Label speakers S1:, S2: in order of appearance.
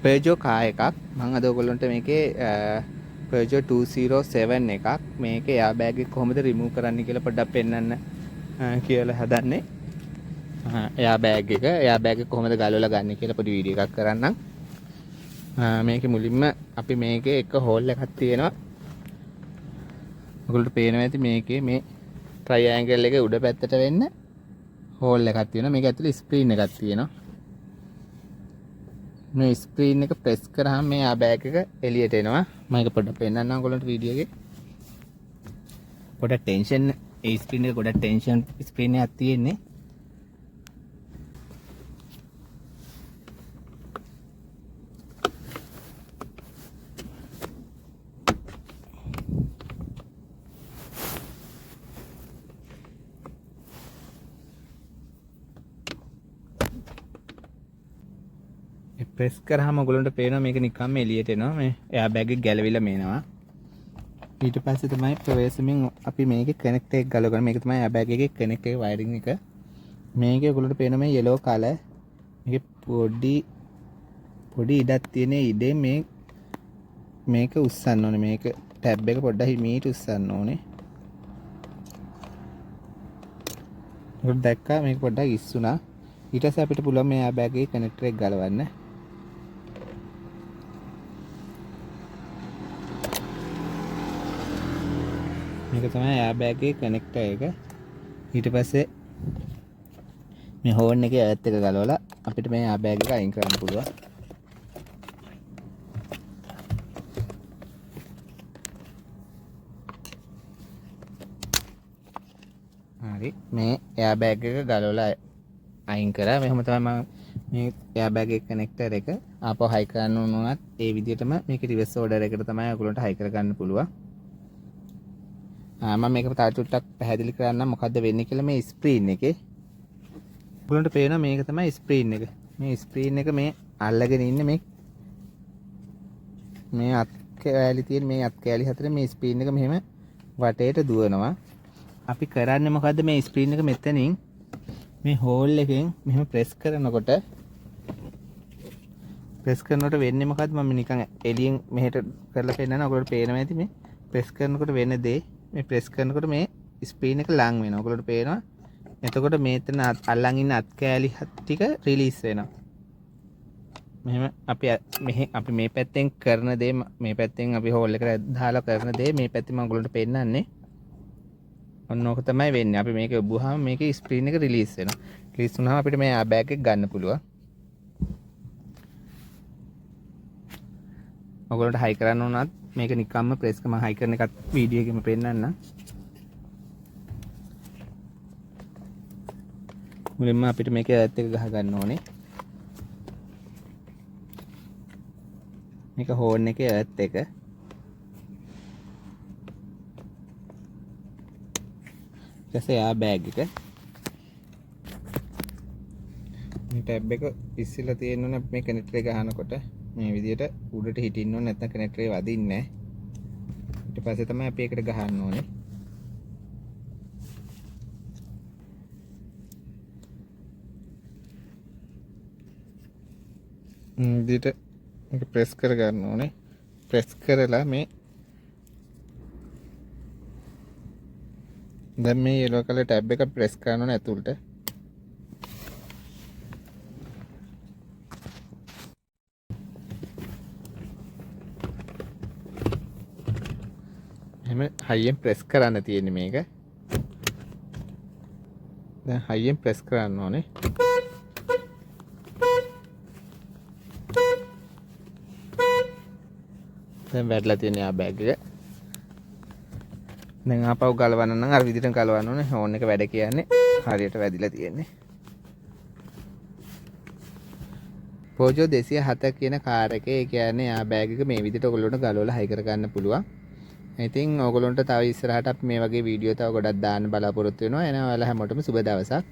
S1: Peugeot car එකක්. මම අද ඔයගොල්ලන්ට මේකේ Peugeot 207 එකක් මේකේ එයා බෑග් එක කොහොමද රිමූව් කරන්න කියලා පොඩ්ඩක් පෙන්නන්න කියලා හදන්නේ. එයා බෑග් එක කොහොමද ගලවලා ගන්න කියලා පොඩි වීඩියෝ එකක් කරන්නම්. මේකේ මුලින්ම අපි මේකේ එක හෝල් එකක් තියෙනවා. ඔයගොල්ලන්ට පේනවා ඇති මේකේ මේ ට්‍රයිඇන්ගල් එකේ උඩ පැත්තට වෙන්න හෝල් එකක් තියෙනවා. මේක ඇතුලේ ස්ක්‍රීන් එකක් තියෙනවා. මේ ස්ක්‍රීන් එක ප්‍රෙස් කරාම මේ ආ බෑග් එක එළියට එනවා. මම ඒක පොඩ්ඩක් පෙන්නන්නම් ඔයගොල්ලන්ට වීඩියෝ එකේ. පොඩ්ඩක් ටෙන්ෂන් ඒ ස්ක්‍රීන් එක ගොඩක් ටෙන්ෂන් ස්ක්‍රීන් එකක් තියෙන්නේ. ප්‍රෙස් කරාම ඔයගොල්ලන්ට පේනවා මේක නිකම්ම එළියට එනවා. මේ එයා බෑග් එක ගැලවිලා මේනවා. ඊට පස්සේ තමයි ප්‍රවේශමෙන් අපි මේකේ කනෙක්ටර් එක ගලවගන්න. මේක තමයි එයා බෑග් එකේ කනෙක්ටර් එක වයරින් එක. මේකේ ඔයගොල්ලන්ට පේනවා මේ yellow color. මේකේ පොඩි ඉඩක් තියෙන ඉඩේ මේක උස්සන්න ඕනේ. මේක ටැබ් එක පොඩ්ඩක් හිමීට උස්සන්න ඕනේ. ඔයගොල්ලෝ දැක්කා මේක පොඩ්ඩක් ඉස්සුණා. ඊට පස්සේ අපිට පුළුවන් මේ එයා බෑග් එකේ කනෙක්ටර් එක ගලවන්න. මේක තමයි එයා බෑග් එකේ කනෙක්ටර් එක. ඊට පස්සේ මේ හෝන් එකේ අයත් එක ගලවලා අපිට මේ එයා බෑග් එක අයින් කරන්න පුළුවන්. හරි මේ එයා බෑග් එක ගලවලා අයින් කරා. මෙහෙම තමයි මම මේ එයා බෑග් එකේ කනෙක්ටර් එක ආපහු හයි කරන්න උනොත් ඒ විදිහටම මේක රිවර්ස් ඕඩර් එකට තමයි ඔයගොල්ලන්ට හයි කරගන්න පුළුවන්. මම මේක තව චුට්ටක් පැහැදිලි කරන්නම් මොකද්ද වෙන්නේ කියලා. මේ ස්ක්‍රීන් එකේ ඔයගොල්ලන්ට පේනවා මේක තමයි ස්ක්‍රීන් එක. මේ ස්ක්‍රීන් එක මේ අල්ලගෙන ඉන්නේ මේ අත් කෑලි තියෙන මේ අත් කෑලි හතරේ මේ ස්ක්‍රීන් එක මෙහෙම වටේට දුවනවා. අපි කරන්නේ මොකද්ද මේ ස්ක්‍රීන් එක මෙතනින් මේ හෝල් එකෙන් මෙහෙම ප්‍රෙස් කරනකොට වෙන්නේ මොකද්ද? මම නිකන් එළියෙන් මෙහෙට කරලා පෙන්නනවා. ඔයගොල්ලෝ පේනවා ඇති මේ ප්‍රෙස් කරනකොට වෙන දේ. මේ ප්‍රෙස් කරනකොට මේ ස්ක්‍රීන් එක ලං වෙනවා. ඔයගොල්ලන්ට පේනවා. එතකොට මේතන අල්ලන් ඉන්න අත් කෑලි ටික රිලීස් වෙනවා. මෙහෙම අපි මේ පැත්තෙන් කරන දේ මේ පැත්තෙන් අපි හෝල් එකට දාලා කරන දේ මේ පැත්තෙන් මම ඔයගොල්ලන්ට පෙන්නන්නේ. ඔන්න ඕක තමයි වෙන්නේ. අපි මේක ඔබුවාම මේකේ ස්ක්‍රීන් එක රිලීස් වෙනවා. රිලීස් වුණාම අපිට මේ බෑග් එක ගන්න පුළුවන්. ඔයගොල්ලන්ට හයි කරන්න උනත් මේක නිකම්ම ප්‍රෙස් කරලා මම හයි කරන එකත් වීඩියෝ එකෙම පෙන්නන්නම්. මුලින්ම අපිට මේක ඇත් එක ගහ ගන්න ඕනේ. මේක හෝන් එකේ ඇත් එක. ඊටසේ ආ බෑග් එක. මේ ටැබ් එක ඉස්සෙල්ලා තියෙන්න ඕනේ මේ කනෙක්ටර් එක ගහනකොට මේ විදිහට උඩට හිටින්න ඕනේ නැත්නම් කනෙක්ටර් එක වදින්නේ නැහැ. ඊට පස්සේ තමයි අපි ඒකට ගහන්න ඕනේ. විදිහට මේක ප්‍රෙස් කර ගන්න ඕනේ. ප්‍රෙස් කරලා මේ දැන් මේ yellow color tab එක ප්‍රෙස් කරන්න ඕනේ ඇතුළට. එහෙම හයියෙන් ප්‍රෙස් කරන්න තියෙන්නේ මේක. දැන් හයියෙන් ප්‍රෙස් කරන්න ඕනේ. දැන් වැටලා තියෙන ආ බෑග් එක. දැන් ආපහු ගලවන්න නම් අර විදිහට ගලවන්න ඕනේ. හෝන් එක වැඩ කියන්නේ හරියට වැදිලා තියෙන්නේ. Peugeot 207 කියන කාර් එකේ ඒ කියන්නේ ආ බෑග් එක මේ විදිහට ඔයගොල්ලන්ට ගලවලා හයි කරගන්න පුළුවන්. ඉතින් ඔයගොල්ලන්ට තව ඉස්සරහට අපි මේ වගේ වීඩියෝ තව ගොඩක් දාන්න බලාපොරොත්තු වෙනවා. එනවා ඔයාලා හැමෝටම සුබ දවසක්.